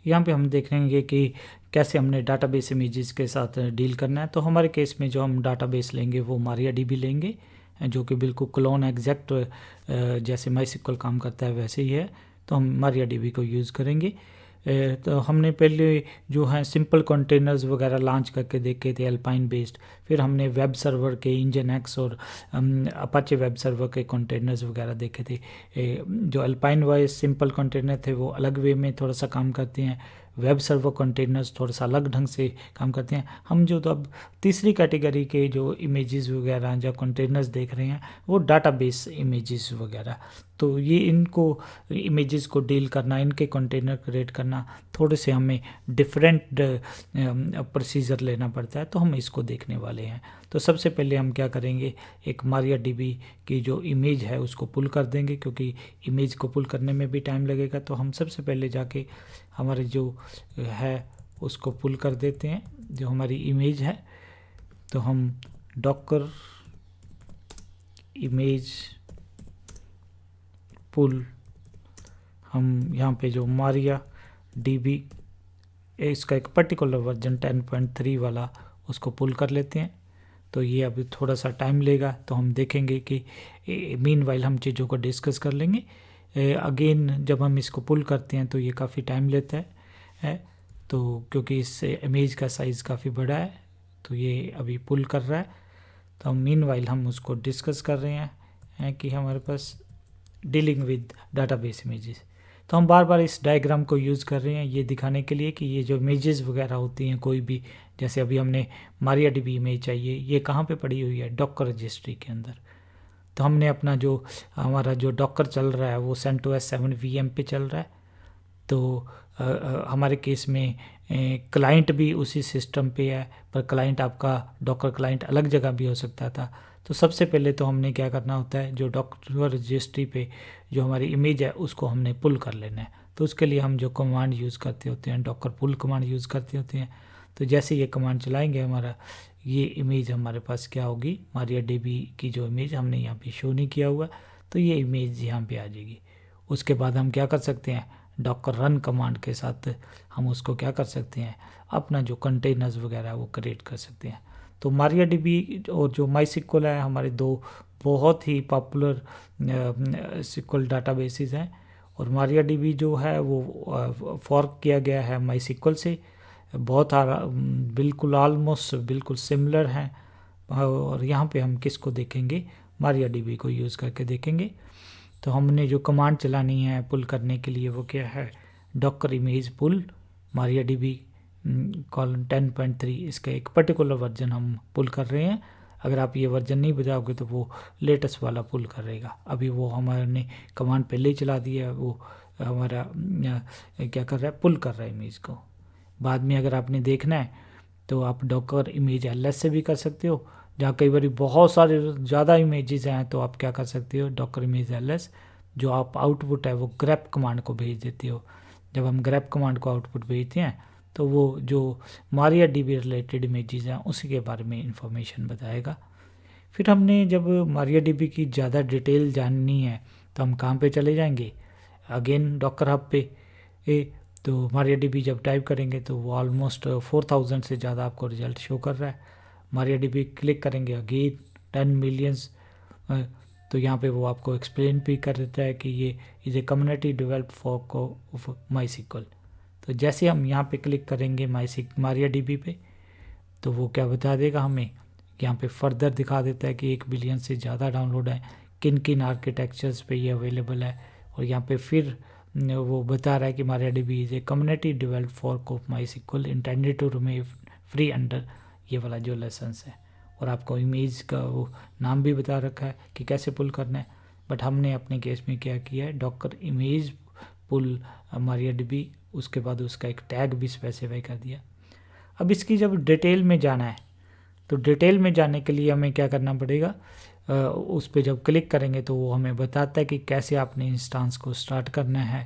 यहाँ पे हम देखेंगे कि कैसे हमने डाटाबेस इमेजेस के साथ डील करना है। तो हमारे केस में जो हम डाटाबेस लेंगे वो MariaDB लेंगे, जो कि बिल्कुल क्लोन एग्जैक्ट जैसे MySQL काम करता है वैसे ही है। तो हम MariaDB को यूज़ करेंगे। तो हमने पहले जो है सिंपल कंटेनर्स वगैरह लॉन्च करके देखे थे अल्पाइन बेस्ड। फिर हमने वेब सर्वर के इंजन और अपाचे वेब सर्वर के कंटेनर्स वगैरह देखे थे। जो अल्पाइन वाइज सिंपल कंटेनर थे वो अलग वे में थोड़ा सा काम करते हैं, वेब सर्वर कंटेनर्स थोड़ा सा अलग ढंग से काम करते हैं। हम जो तो अब तीसरी कैटेगरी के जो इमेजेस वगैरह जो कंटेनर्स देख रहे हैं वो डाटाबेस इमेजेस वगैरह। तो ये इनको इमेजेस को डील करना, इनके कंटेनर क्रिएट करना, थोड़े से हमें डिफरेंट प्रोसीजर लेना पड़ता है। तो हम इसको देखने वाले हैं। तो सबसे पहले हम क्या करेंगे, एक MariaDB की जो इमेज है उसको पुल कर देंगे, क्योंकि इमेज को पुल करने में भी टाइम लगेगा। तो हम सबसे पहले जाके हमारे जो है उसको पुल कर देते हैं, जो हमारी इमेज है। तो हम डॉकर इमेज पुल, हम यहाँ पे जो MariaDB इसका एक पर्टिकुलर वर्जन 10.3 वाला उसको पुल कर लेते हैं। तो ये अभी थोड़ा सा टाइम लेगा, तो हम देखेंगे कि मीनवाइल हम चीज़ों को डिस्कस कर लेंगे। अगेन जब हम इसको पुल करते हैं तो ये काफ़ी टाइम लेता है तो क्योंकि इस इमेज का साइज़ काफ़ी बड़ा है, तो ये अभी पुल कर रहा है। तो हम मीनवाइल हम उसको डिस्कस कर रहे हैं कि हमारे पास डीलिंग विद डाटाबेस इमेजेस। तो हम बार बार इस डायग्राम को यूज़ कर रहे हैं ये दिखाने के लिए कि ये जो इमेजेस वगैरह होती हैं कोई भी, जैसे अभी हमने MariaDB इमेज चाहिए, ये कहाँ पे पड़ी हुई है, डॉकर रजिस्ट्री के अंदर। तो हमने अपना जो हमारा जो डॉकर चल रहा है वो CentOS 7 VM पे चल रहा है। तो हमारे केस में क्लाइंट भी उसी सिस्टम पे है, पर क्लाइंट आपका डॉकर क्लाइंट अलग जगह भी हो सकता था। तो सबसे पहले तो हमने क्या करना होता है, जो डॉकर रजिस्ट्री पे जो हमारी इमेज है उसको हमने पुल कर लेना है। तो उसके लिए हम जो कमांड यूज़ करते होते हैं, डॉकर पुल कमांड यूज़ करते होते हैं। तो जैसे ये कमांड चलाएंगे हमारा ये इमेज हमारे पास क्या होगी, MariaDB की जो इमेज हमने यहाँ पे शो नहीं किया हुआ, तो ये इमेज यहाँ पे आ जाएगी। उसके बाद हम क्या कर सकते हैं, डॉकर रन कमांड के साथ हम उसको क्या कर सकते हैं, अपना जो कंटेनर्स वगैरह वो क्रिएट कर सकते हैं। तो MariaDB और जो MySQL है हमारे दो बहुत ही पॉपुलर SQL डाटाबेसेस हैं। और MariaDB जो है वो फॉर्क किया गया है MySQL से, बहुत बिल्कुल ऑलमोस्ट बिल्कुल सिमिलर हैं। और यहाँ पे हम किसको देखेंगे, MariaDB को यूज़ करके देखेंगे। तो हमने जो कमांड चलानी है पुल करने के लिए वो क्या है, डॉकर इमेज पुल MariaDB कॉलन 10.3, इसका एक पर्टिकुलर वर्जन हम पुल कर रहे हैं। अगर आप ये वर्जन नहीं बजाओगे तो वो लेटेस्ट वाला पुल करेगा। अभी वो हमारे कमांड पहले ही चला दिया है, वो हमारा क्या कर रहा है, पुल कर रहा है इमेज को। बाद में अगर आपने देखना है तो आप डॉकर इमेज ls से भी कर सकते हो, जहाँ कई बार बहुत सारे ज़्यादा इमेजेस हैं तो आप क्या कर सकते हो, डॉकर इमेज ls जो आप आउटपुट है वो grep कमांड को भेज देते हो। जब हम grep कमांड को आउटपुट भेजते हैं तो वो जो MariaDB रिलेटेड इमेजेस हैं उसी के बारे में इंफॉर्मेशन बताएगा। फिर हमने जब MariaDB की ज़्यादा डिटेल जाननी है तो हम कहाँ पे चले जाएंगे, अगेन डॉकर हब पे। तो MariaDB जब टाइप करेंगे तो वो ऑलमोस्ट 4000 से ज़्यादा आपको रिजल्ट शो कर रहा है। MariaDB क्लिक करेंगे अगेन 10 मिलियंस। तो यहाँ पे वो आपको एक्सप्लेन भी कर देता है कि ये is a community develop for of MySQL। तो जैसे हम यहाँ पे क्लिक करेंगे MariaDB पे तो वो क्या बता देगा हमें, यहाँ पे फर्दर दिखा देता है कि 1 बिलियन से ज़्यादा डाउनलोड है, किन किन आर्किटेक्चर्स पे ये अवेलेबल है। और यहाँ पे फिर वो बता रहा है कि MariaDB is a community develop for of MySQL intended to remain free under ये वाला जो लेसन्स है। और आपको इमेज का वो नाम भी बता रखा है कि कैसे पुल करना है। बट हमने अपने केस में क्या किया है, डॉकर इमेज पुल MariaDB, उसके बाद उसका एक टैग भी स्पेसिफाई कर दिया। अब इसकी जब डिटेल में जाना है तो डिटेल में जाने के लिए हमें क्या करना पड़ेगा, उस पर जब क्लिक करेंगे तो वो हमें बताता है कि कैसे आपने इंस्टांस को स्टार्ट करना है।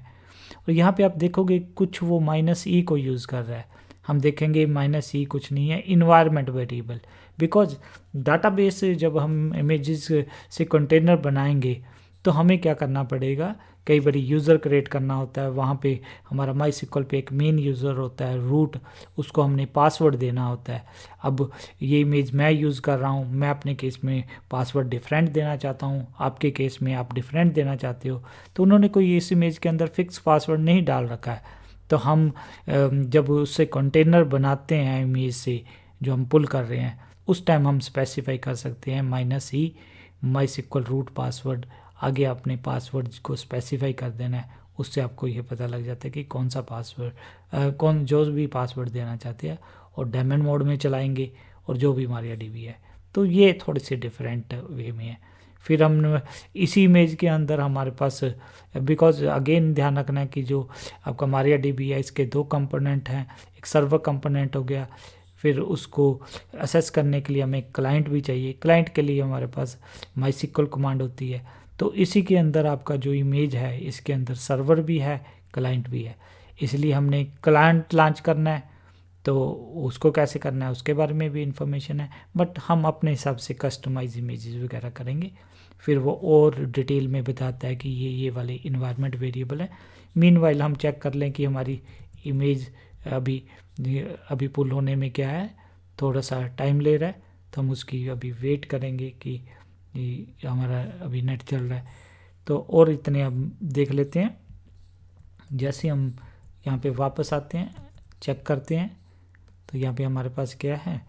और यहाँ पे आप देखोगे कुछ वो -e को यूज़ कर रहा है। हम देखेंगे -e कुछ नहीं है, इन्वायरमेंट वेरिएबल। बिकॉज डाटाबेस जब हम इमेजेस से कंटेनर बनाएंगे तो हमें क्या करना पड़ेगा कई बार यूज़र क्रिएट करना होता है, वहाँ पे हमारा MySQL पे एक मेन यूज़र होता है रूट, उसको हमने पासवर्ड देना होता है। अब ये इमेज मैं यूज़ कर रहा हूँ, मैं अपने केस में पासवर्ड डिफरेंट देना चाहता हूँ, आपके केस में आप डिफरेंट देना चाहते हो, तो उन्होंने कोई इस इमेज के अंदर फिक्स पासवर्ड नहीं डाल रखा है। तो हम जब उससे कंटेनर बनाते हैं इमेज से जो हम पुल कर रहे हैं, उस टाइम हम स्पेसिफाई कर सकते हैं -e MySQL रूट पासवर्ड, आगे अपने पासवर्ड को स्पेसिफाई कर देना है। उससे आपको ये पता लग जाता है कि कौन सा पासवर्ड कौन जो भी पासवर्ड देना चाहते हैं, और डेमन मोड में चलाएंगे और जो भी MariaDB है। तो ये थोड़ी सी डिफरेंट वे में है। फिर हम इसी इमेज के अंदर हमारे पास, बिकॉज अगेन ध्यान रखना है कि जो आपका MariaDB है इसके दो कंपोनेंट हैं, एक सर्वर कंपोनेंट हो गया, फिर उसको असेस करने के लिए हमें क्लाइंट भी चाहिए। क्लाइंट के लिए हमारे पास MySQL कमांड होती है। तो इसी के अंदर आपका जो इमेज है इसके अंदर सर्वर भी है, क्लाइंट भी है, इसलिए हमने क्लाइंट लॉन्च करना है। तो उसको कैसे करना है उसके बारे में भी इंफॉर्मेशन है, बट हम अपने हिसाब से कस्टमाइज इमेजेस वगैरह करेंगे। फिर वो और डिटेल में बताता है कि ये वाले इन्वायरमेंट वेरिएबल है। मीनवाइल हम चेक कर लें कि हमारी इमेज अभी पुल होने में क्या है, थोड़ा सा टाइम ले रहा है, तो हम उसकी अभी वेट करेंगे कि हमारा अभी नेट चल रहा है। तो और इतने हम देख लेते हैं। जैसे हम यहाँ पे वापस आते हैं, चेक करते हैं, तो यहाँ पे हमारे पास क्या है,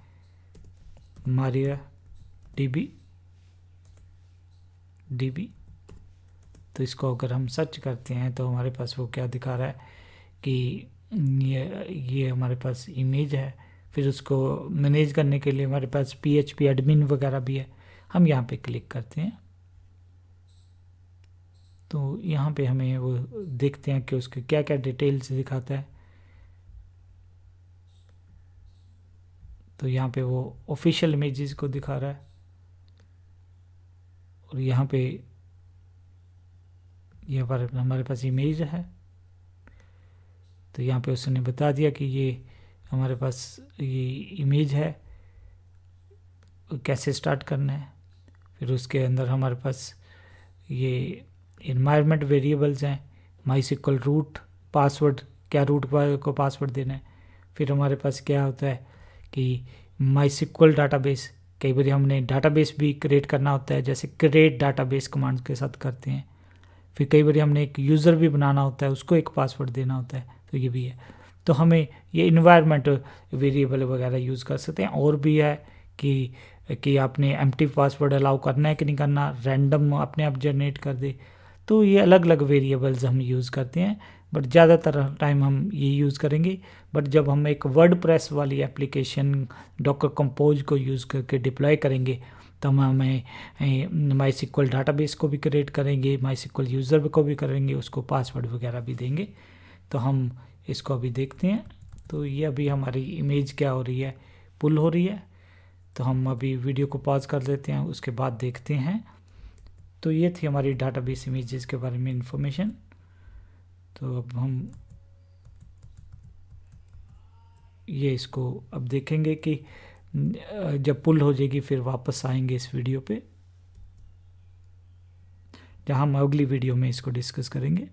MariaDB। तो इसको अगर हम सर्च करते हैं तो हमारे पास वो क्या दिखा रहा है कि ये हमारे पास इमेज है। फिर उसको मैनेज करने के लिए हमारे पास PHP एडमिन वगैरह भी है। हम यहाँ पे क्लिक करते हैं तो यहाँ पे हमें वो देखते हैं कि उसके क्या क्या डिटेल्स दिखाता है। तो यहाँ पे वो ऑफिशियल इमेजेस को दिखा रहा है, और यहाँ पे ये हमारे पास इमेज है। तो यहाँ पे उसने बता दिया कि ये हमारे पास ये इमेज है, कैसे स्टार्ट करना है। फिर उसके अंदर हमारे पास ये इन्वायरमेंट वेरिएबल्स हैं, MySQL रूट पासवर्ड, क्या रूट को पासवर्ड देना है। फिर हमारे पास क्या होता है कि MySQL डाटाबेस, कई बार हमने डाटाबेस भी क्रिएट करना होता है, जैसे क्रिएट डाटाबेस कमांड के साथ करते हैं। फिर कई बार हमने एक यूज़र भी बनाना होता है, उसको एक पासवर्ड देना होता है, तो ये भी है। तो हमें ये इन्वायरमेंट वेरिएबल वगैरह यूज़ कर सकते हैं। और भी है कि आपने एम्प्टी पासवर्ड अलाउ करना है कि नहीं करना, रैंडम अपने आप जनरेट कर दे। तो ये अलग अलग वेरिएबल्स हम यूज़ करते हैं, बट ज़्यादातर टाइम हम ये यूज़ करेंगे। बट जब हम एक वर्डप्रेस वाली एप्लीकेशन डॉकर कंपोज को यूज़ करके डिप्लॉय करेंगे, तो हमें MySQL डाटाबेस को भी क्रिएट करेंगे, MySQL यूज़र को भी करेंगे, उसको पासवर्ड वगैरह भी देंगे। तो हम इसको अभी देखते हैं। तो ये अभी हमारी इमेज क्या हो रही है, पुल हो रही है। तो हम अभी वीडियो को पॉज कर देते हैं, उसके बाद देखते हैं। तो ये थी हमारी डाटाबेस इमेजेस के बारे में इंफॉर्मेशन। तो अब हम ये इसको अब देखेंगे कि जब पुल हो जाएगी फिर वापस आएंगे इस वीडियो पे, जहाँ हम अगली वीडियो में इसको डिस्कस करेंगे।